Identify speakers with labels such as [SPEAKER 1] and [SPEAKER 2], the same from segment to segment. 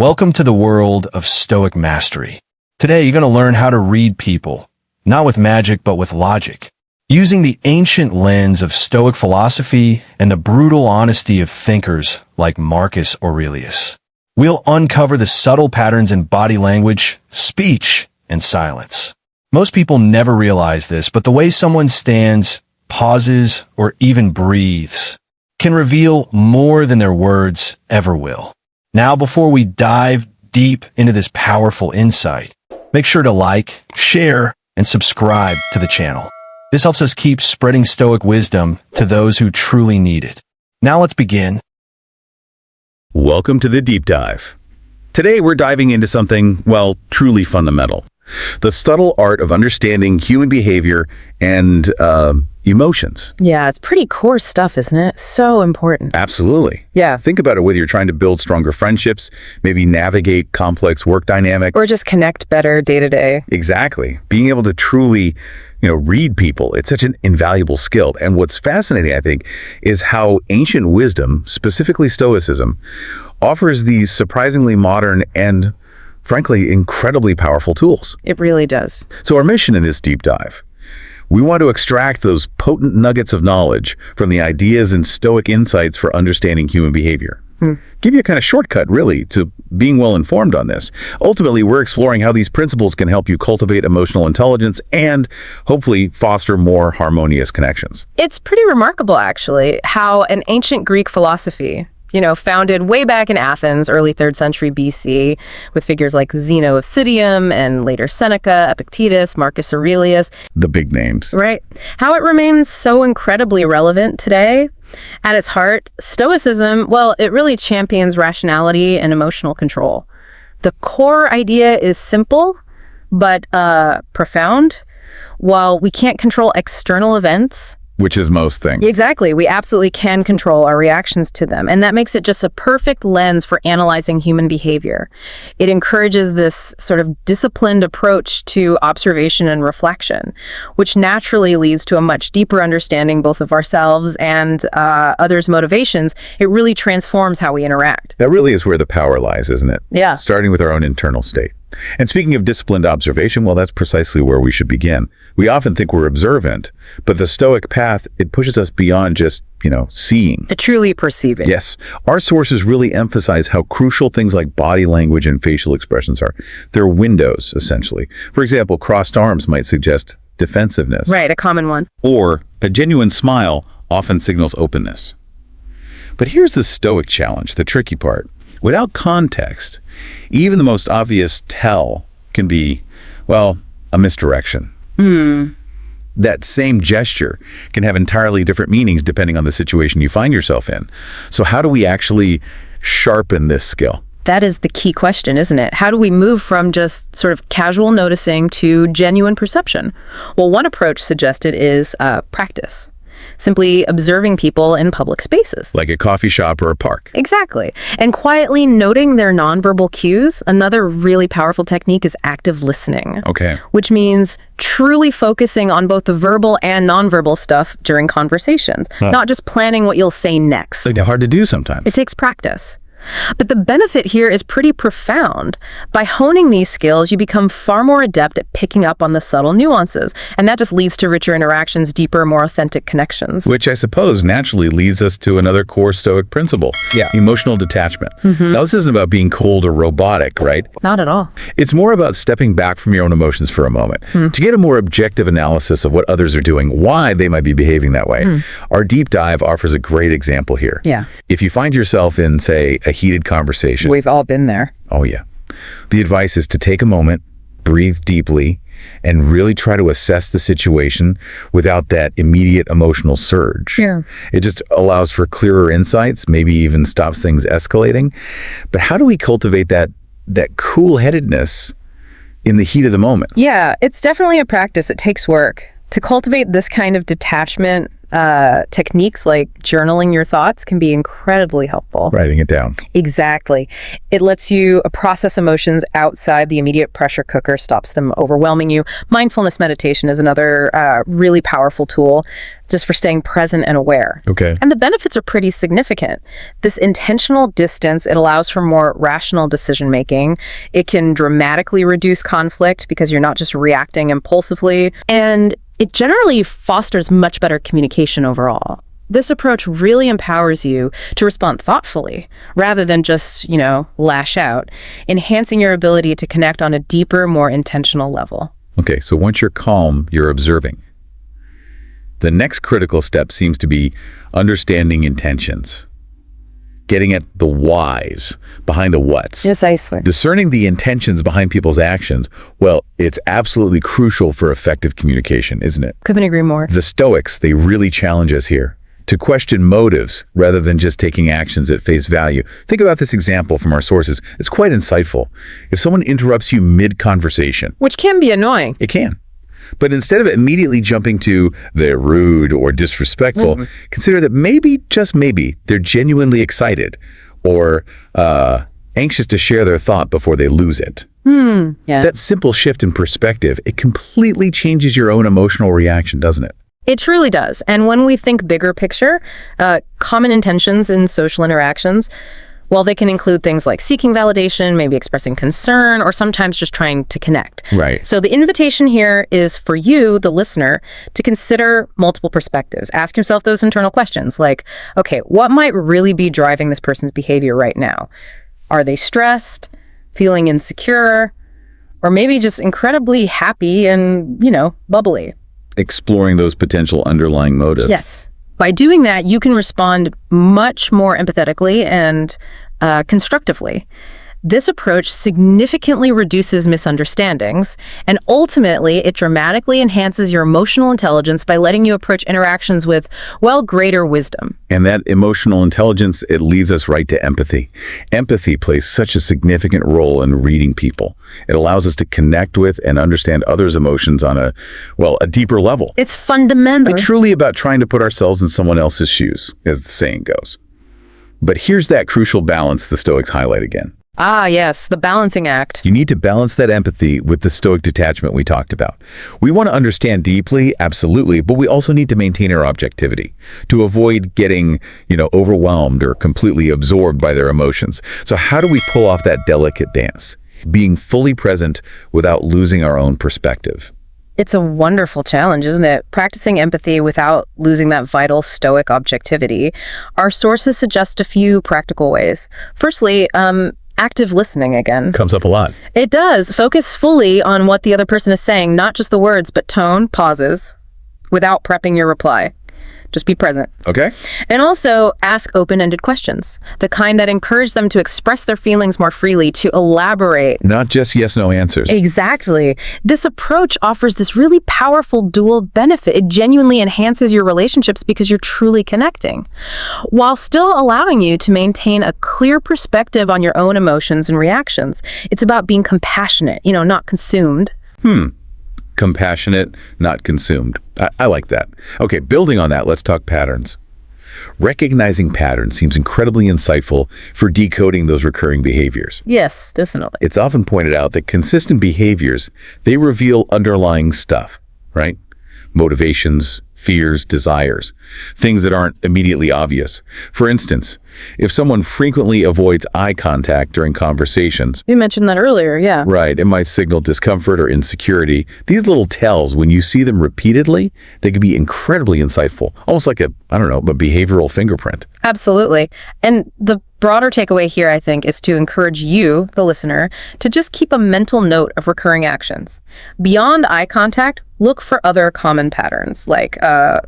[SPEAKER 1] Welcome to the world of Stoic mastery. Today, you're going to learn how to read people, not with magic, but with logic. Using the ancient lens of Stoic philosophy and the brutal honesty of thinkers like Marcus Aurelius. We'll uncover the subtle patterns in body language, speech, and silence. Most people never realize this, but the way someone stands, pauses, or even breathes can reveal more than their words ever will. Now, before we dive deep into this powerful insight, make sure to like, share, and subscribe to the channel. This helps us keep spreading Stoic wisdom to those who truly need it. Now let's begin.
[SPEAKER 2] Welcome to the deep dive. Today we're diving into something, well, truly fundamental. The subtle art of understanding human behavior and emotions.
[SPEAKER 3] Yeah, it's pretty core stuff, isn't it? So important.
[SPEAKER 2] Absolutely.
[SPEAKER 3] Yeah.
[SPEAKER 2] Think about it, whether you're trying to build stronger friendships, maybe navigate complex work dynamics.
[SPEAKER 3] Or just connect better day to day.
[SPEAKER 2] Exactly. Being able to truly, read people, it's such an invaluable skill. And what's fascinating, I think, is how ancient wisdom, specifically Stoicism, offers these surprisingly modern and, frankly, incredibly powerful tools.
[SPEAKER 3] It really does.
[SPEAKER 2] So our mission in this deep dive, we want to extract those potent nuggets of knowledge from the ideas and Stoic insights for understanding human behavior. Give you a kind of shortcut, really, to being well informed on this. Ultimately, we're exploring how these principles can help you cultivate emotional intelligence and hopefully foster more harmonious connections.
[SPEAKER 3] It's pretty remarkable, actually, how an ancient Greek philosophy, founded way back in Athens, early 3rd century BC, with figures like Zeno of Citium and later Seneca, Epictetus, Marcus Aurelius.
[SPEAKER 2] The big names.
[SPEAKER 3] Right. How it remains so incredibly relevant today. At its heart, Stoicism, well, it really champions rationality and emotional control. The core idea is simple, but profound. While we can't control external events,
[SPEAKER 2] which is most things.
[SPEAKER 3] Exactly. We absolutely can control our reactions to them. And that makes it just a perfect lens for analyzing human behavior. It encourages this sort of disciplined approach to observation and reflection, which naturally leads to a much deeper understanding both of ourselves and others' motivations. It really transforms how we interact.
[SPEAKER 2] That really is where the power lies, isn't it?
[SPEAKER 3] Yeah.
[SPEAKER 2] Starting with our own internal state. And speaking of disciplined observation, well, that's precisely where we should begin. We often think we're observant, but the Stoic path, it pushes us beyond just, seeing.
[SPEAKER 3] Truly perceiving.
[SPEAKER 2] Yes. Our sources really emphasize how crucial things like body language and facial expressions are. They're windows, essentially. For example, crossed arms might suggest defensiveness.
[SPEAKER 3] Right, a common one.
[SPEAKER 2] Or a genuine smile often signals openness. But here's the Stoic challenge, the tricky part. Without context, even the most obvious tell can be, well, a misdirection. That same gesture can have entirely different meanings depending on the situation you find yourself in. So how do we actually sharpen this skill?
[SPEAKER 3] That is the key question, isn't it? How do we move from just sort of casual noticing to genuine perception? Well, one approach suggested is practice. Simply observing people in public spaces.
[SPEAKER 2] Like a coffee shop or a park.
[SPEAKER 3] Exactly. And quietly noting their nonverbal cues. Another really powerful technique is active listening.
[SPEAKER 2] Okay.
[SPEAKER 3] Which means truly focusing on both the verbal and nonverbal stuff during conversations. Not just planning what you'll say next.
[SPEAKER 2] It's hard to do sometimes.
[SPEAKER 3] It takes practice. But the benefit here is pretty profound. By honing these skills, you become far more adept at picking up on the subtle nuances. And that just leads to richer interactions, deeper, more authentic connections.
[SPEAKER 2] Which I suppose naturally leads us to another core Stoic principle.
[SPEAKER 3] Yeah.
[SPEAKER 2] Emotional detachment. Now, this isn't about being cold or robotic, right?
[SPEAKER 3] Not at all.
[SPEAKER 2] It's more about stepping back from your own emotions for a moment to get a more objective analysis of what others are doing, why they might be behaving that way. Our deep dive offers a great example here.
[SPEAKER 3] Yeah.
[SPEAKER 2] If you find yourself in, say, a heated conversation.
[SPEAKER 3] We've all been there.
[SPEAKER 2] Oh, yeah. The advice is to take a moment, breathe deeply, and really try to assess the situation without that immediate emotional surge.
[SPEAKER 3] Yeah.
[SPEAKER 2] It just allows for clearer insights, maybe even stops things escalating. But how do we cultivate that cool-headedness in the heat of the moment?
[SPEAKER 3] Yeah, it's definitely a practice. It takes work. To cultivate this kind of detachment, Techniques like journaling your thoughts can be incredibly helpful.
[SPEAKER 2] Writing it down.
[SPEAKER 3] Exactly. It lets you process emotions outside the immediate pressure cooker, stops them overwhelming you. Mindfulness meditation is another really powerful tool just for staying present and aware.
[SPEAKER 2] Okay.
[SPEAKER 3] And the benefits are pretty significant. This intentional distance, it allows for more rational decision making. It can dramatically reduce conflict because you're not just reacting impulsively. And it generally fosters much better communication overall. This approach really empowers you to respond thoughtfully rather than just, lash out, enhancing your ability to connect on a deeper, more intentional level.
[SPEAKER 2] Okay, so once you're calm, you're observing. The next critical step seems to be understanding intentions. Getting at the whys behind the whats.
[SPEAKER 3] Precisely.
[SPEAKER 2] Discerning the intentions behind people's actions, well, it's absolutely crucial for effective communication, isn't it?
[SPEAKER 3] Couldn't agree more.
[SPEAKER 2] The Stoics, they really challenge us here to question motives rather than just taking actions at face value. Think about this example from our sources. It's quite insightful. If someone interrupts you mid-conversation,
[SPEAKER 3] Which can be annoying.
[SPEAKER 2] it can. But instead of immediately jumping to they're rude or disrespectful, consider that maybe, just maybe, they're genuinely excited or anxious to share their thought before they lose it.
[SPEAKER 3] Yeah.
[SPEAKER 2] That simple shift in perspective, it completely changes your own emotional reaction, doesn't it?
[SPEAKER 3] It truly does. And when we think bigger picture, common intentions in social interactions, well, they can include things like seeking validation, maybe expressing concern, or sometimes just trying to connect.
[SPEAKER 2] Right.
[SPEAKER 3] So the invitation here is for you, the listener, to consider multiple perspectives. Ask yourself those internal questions like, okay, what might really be driving this person's behavior right now? Are they stressed, feeling insecure, or maybe just incredibly happy and, bubbly?
[SPEAKER 2] Exploring those potential underlying motives.
[SPEAKER 3] Yes. By doing that, you can respond much more empathetically and constructively. This approach significantly reduces misunderstandings, and ultimately, it dramatically enhances your emotional intelligence by letting you approach interactions with, greater wisdom.
[SPEAKER 2] And that emotional intelligence, it leads us right to empathy. Empathy plays such a significant role in reading people. It allows us to connect with and understand others' emotions on a deeper level.
[SPEAKER 3] It's fundamental.
[SPEAKER 2] It's truly about trying to put ourselves in someone else's shoes, as the saying goes. But here's that crucial balance the Stoics highlight again.
[SPEAKER 3] Ah, yes, the balancing act.
[SPEAKER 2] You need to balance that empathy with the Stoic detachment we talked about. We want to understand deeply, absolutely, but we also need to maintain our objectivity to avoid getting, overwhelmed or completely absorbed by their emotions. So how do we pull off that delicate dance? Being fully present without losing our own perspective.
[SPEAKER 3] It's a wonderful challenge, isn't it? Practicing empathy without losing that vital Stoic objectivity. Our sources suggest a few practical ways. Firstly, active listening again.
[SPEAKER 2] Comes up a lot.
[SPEAKER 3] It does. Focus fully on what the other person is saying, not just the words, but tone, pauses, without prepping your reply. Just be present.
[SPEAKER 2] Okay.
[SPEAKER 3] And also ask open-ended questions, the kind that encourage them to express their feelings more freely, to elaborate.
[SPEAKER 2] Not just yes/no answers.
[SPEAKER 3] Exactly. This approach offers this really powerful dual benefit. It genuinely enhances your relationships because you're truly connecting, while still allowing you to maintain a clear perspective on your own emotions and reactions. It's about being compassionate, not consumed.
[SPEAKER 2] Compassionate, not consumed. I like that. Okay, building on that, let's talk patterns. Recognizing patterns seems incredibly insightful for decoding those recurring behaviors.
[SPEAKER 3] Yes, definitely.
[SPEAKER 2] It's often pointed out that consistent behaviors, they reveal underlying stuff, right? Motivations, fears, desires, things that aren't immediately obvious. For instance, if someone frequently avoids eye contact during conversations,
[SPEAKER 3] You mentioned that earlier, yeah.
[SPEAKER 2] right, it might signal discomfort or insecurity. These little tells, when you see them repeatedly, they can be incredibly insightful, almost like a behavioral fingerprint.
[SPEAKER 3] Absolutely. And the broader takeaway here, I think, is to encourage you, the listener, to just keep a mental note of recurring actions. Beyond eye contact, look for other common patterns, like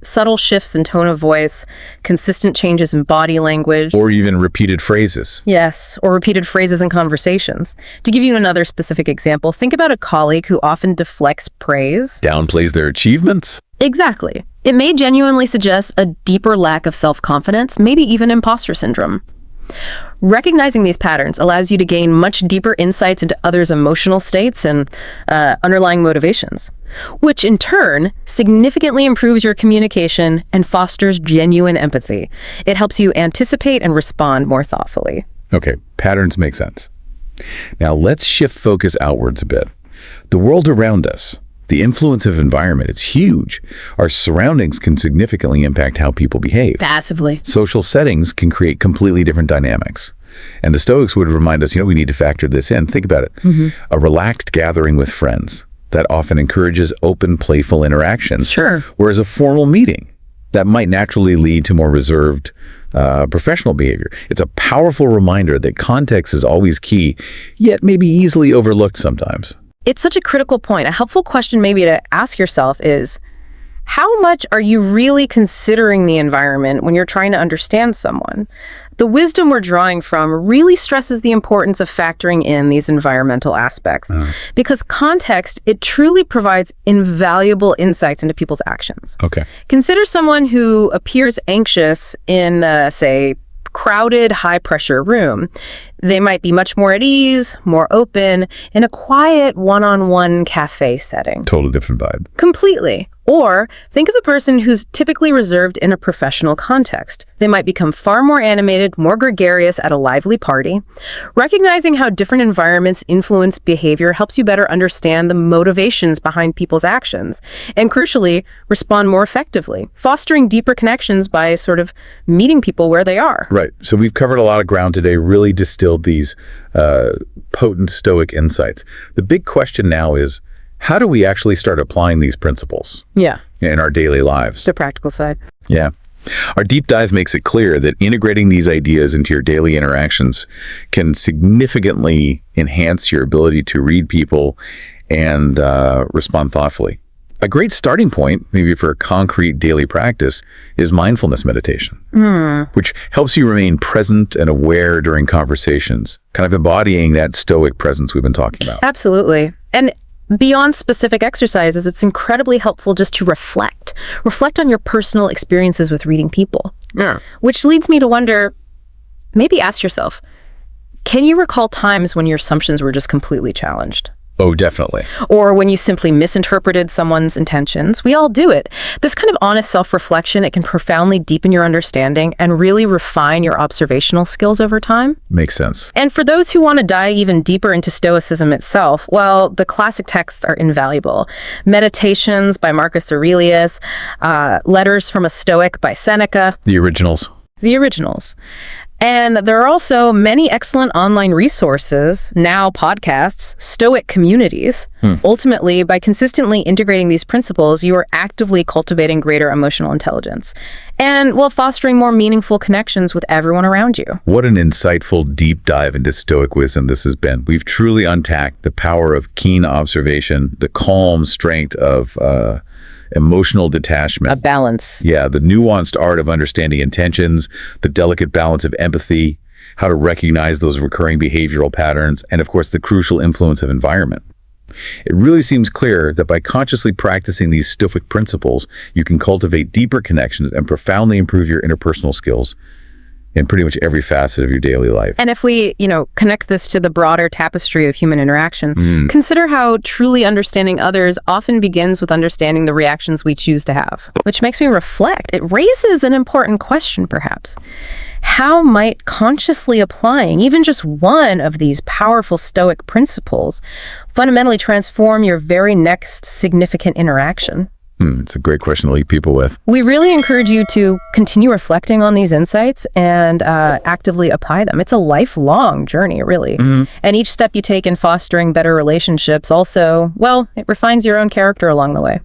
[SPEAKER 3] subtle shifts in tone of voice, consistent changes in body language.
[SPEAKER 2] Or even repeated phrases.
[SPEAKER 3] Yes, or repeated phrases in conversations. To give you another specific example, think about a colleague who often deflects praise.
[SPEAKER 2] Downplays their achievements.
[SPEAKER 3] Exactly. It may genuinely suggest a deeper lack of self-confidence, maybe even imposter syndrome. Recognizing these patterns allows you to gain much deeper insights into others' emotional states and underlying motivations, which in turn significantly improves your communication and fosters genuine empathy. It helps you anticipate and respond more thoughtfully.
[SPEAKER 2] Okay, patterns make sense. Now let's shift focus outwards a bit. The world around us, the influence of environment, it's huge. Our surroundings can significantly impact how people behave.
[SPEAKER 3] Massively.
[SPEAKER 2] Social settings can create completely different dynamics. And the Stoics would remind us, we need to factor this in. Think about it. A relaxed gathering with friends that often encourages open, playful interactions.
[SPEAKER 3] Sure.
[SPEAKER 2] Whereas a formal meeting that might naturally lead to more reserved professional behavior. It's a powerful reminder that context is always key, yet maybe easily overlooked sometimes.
[SPEAKER 3] It's such a critical point. A helpful question maybe to ask yourself is, how much are you really considering the environment when you're trying to understand someone? The wisdom we're drawing from really stresses the importance of factoring in these environmental aspects because context, it truly provides invaluable insights into people's actions.
[SPEAKER 2] Okay.
[SPEAKER 3] Consider someone who appears anxious in, say, crowded, high-pressure room. They might be much more at ease, more open, in a quiet, one-on-one cafe setting.
[SPEAKER 2] Totally different vibe.
[SPEAKER 3] Completely. Or think of a person who's typically reserved in a professional context. They might become far more animated, more gregarious at a lively party. Recognizing how different environments influence behavior helps you better understand the motivations behind people's actions, and crucially, respond more effectively, fostering deeper connections by sort of meeting people where they are.
[SPEAKER 2] Right. So we've covered a lot of ground today, really distilled these potent Stoic insights. The big question now is, how do we actually start applying these principles in our daily lives?
[SPEAKER 3] The practical side.
[SPEAKER 2] Yeah. Our deep dive makes it clear that integrating these ideas into your daily interactions can significantly enhance your ability to read people and respond thoughtfully. A great starting point, maybe for a concrete daily practice, is mindfulness meditation, which helps you remain present and aware during conversations, kind of embodying that Stoic presence we've been talking about.
[SPEAKER 3] Absolutely. And beyond specific exercises, it's incredibly helpful just to reflect. Reflect on your personal experiences with reading people.
[SPEAKER 2] Yeah.
[SPEAKER 3] Which leads me to wonder, maybe ask yourself, can you recall times when your assumptions were just completely challenged?
[SPEAKER 2] Oh, definitely.
[SPEAKER 3] Or when you simply misinterpreted someone's intentions? We all do it. This kind of honest self-reflection, it can profoundly deepen your understanding and really refine your observational skills over time.
[SPEAKER 2] Makes sense.
[SPEAKER 3] And for those who want to dive even deeper into Stoicism itself, well, the classic texts are invaluable. Meditations by Marcus Aurelius, Letters from a Stoic by Seneca.
[SPEAKER 2] The originals.
[SPEAKER 3] And there are also many excellent online resources, now podcasts, Stoic communities. Ultimately, by consistently integrating these principles, you are actively cultivating greater emotional intelligence and while fostering more meaningful connections with everyone around you.
[SPEAKER 2] What an insightful deep dive into Stoic wisdom this has been. We've truly untacked the power of keen observation, the calm strength of emotional detachment.
[SPEAKER 3] A balance.
[SPEAKER 2] Yeah, the nuanced art of understanding intentions, the delicate balance of empathy, how to recognize those recurring behavioral patterns, and of course the crucial influence of environment. It really seems clear that by consciously practicing these Stoic principles, you can cultivate deeper connections and profoundly improve your interpersonal skills in pretty much every facet of your daily life.
[SPEAKER 3] And if we, connect this to the broader tapestry of human interaction, consider how truly understanding others often begins with understanding the reactions we choose to have. Which makes me reflect. It raises an important question, perhaps. How might consciously applying even just one of these powerful Stoic principles fundamentally transform your very next significant interaction?
[SPEAKER 2] It's a great question to leave people with.
[SPEAKER 3] We really encourage you to continue reflecting on these insights and actively apply them. It's a lifelong journey, really. And each step you take in fostering better relationships also, well, it refines your own character along the way.